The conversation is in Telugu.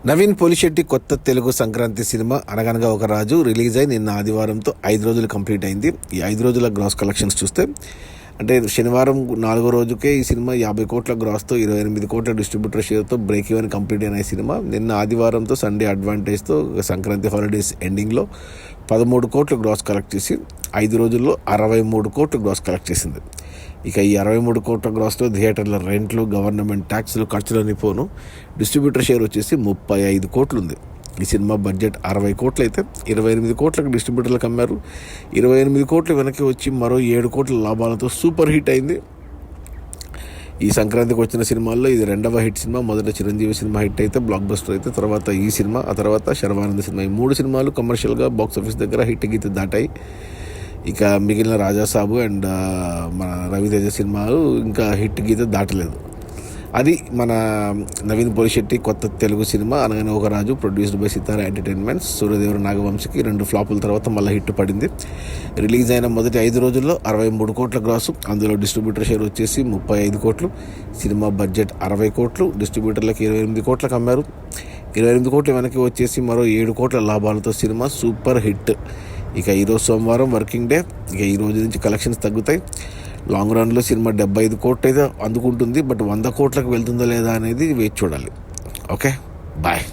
నవీన్ పోలిశెట్టి కొత్త తెలుగు సంక్రాంతి సినిమా అనగనగా ఒక రాజు రిలీజ్ అయి నిన్న ఆదివారంతో 5 రోజులు కంప్లీట్ అయింది. ఈ 5 రోజుల గ్రాస్ కలెక్షన్స్ చూస్తే అంటే శనివారం 4వ రోజుకే ఈ సినిమా 50 కోట్ల గ్రాస్తో 28 కోట్ల డిస్ట్రిబ్యూటర్ షేర్తో బ్రేక్ ఈవెన్ కంప్లీట్ అయిన ఈ సినిమా నిన్న ఆదివారంతో సండే అడ్వాంటేజ్తో సంక్రాంతి హాలిడేస్ ఎండింగ్లో 13 కోట్లు గ్రాస్ కలెక్ట్ చేసి 5 రోజుల్లో 63 కోట్లు గ్రాస్ కలెక్ట్ చేసింది. ఇక ఈ 63 కోట్ల గ్రాస్లో థియేటర్ల రెంట్లు, గవర్నమెంట్ ట్యాక్స్లు, ఖర్చులని పోను డిస్ట్రిబ్యూటర్ షేర్ వచ్చేసి 35 కోట్లు ఉంది. ఈ సినిమా బడ్జెట్ 60 కోట్లు అయితే 28 కోట్లకు డిస్ట్రిబ్యూటర్లకు అమ్మారు. 28 కోట్లు వెనక్కి వచ్చి మరో 7 కోట్ల లాభాలతో సూపర్ హిట్ అయింది. ఈ సంక్రాంతికి వచ్చిన సినిమాల్లో ఇది 2వ హిట్ సినిమా. మొదట చిరంజీవి సినిమా హిట్ అయితే బ్లాక్ బస్టర్ అయితే, తర్వాత ఈ సినిమా, ఆ తర్వాత శర్వానంద్ సినిమా. ఈ 3 సినిమాలు కమర్షియల్గా బాక్స్ ఆఫీస్ దగ్గర హిట్ గీత దాటాయి. ఇక మిగిలిన రాజాసాబు అండ్ మన రవితేజ సినిమాలు ఇంకా హిట్ గీత దాటలేదు. అది మన నవీన్ పోలిశెట్టి కొత్త తెలుగు సినిమా అనగానే ఒక రాజు, produced by Sithara entertainments. Suryadevara నాగవంశికి 2 ఫ్లాపుల తర్వాత మళ్ళీ హిట్ పడింది. రిలీజ్ అయిన మొదటి 5 రోజుల్లో 63 కోట్ల గ్రాసు, అందులో డిస్ట్రిబ్యూటర్ షేర్ వచ్చేసి 35 కోట్లు. సినిమా బడ్జెట్ 60 కోట్లు, డిస్ట్రిబ్యూటర్లకు 28 కోట్లకు అమ్మారు. 28 కోట్లు వెనక్కి వచ్చేసి మరో 7 కోట్ల లాభాలతో సినిమా సూపర్ హిట్. ఇక ఈరోజు సోమవారం వర్కింగ్ డే. ఇక ఈ రోజు నుంచి కలెక్షన్స్ తగ్గుతాయి. లాంగ్ రన్లో సినిమా 75 కోట్లు అయితే అందుకుంటుంది. బట్ 100 కోట్లకు వెళ్తుందా లేదా అనేది వేచి చూడాలి. Okay, bye.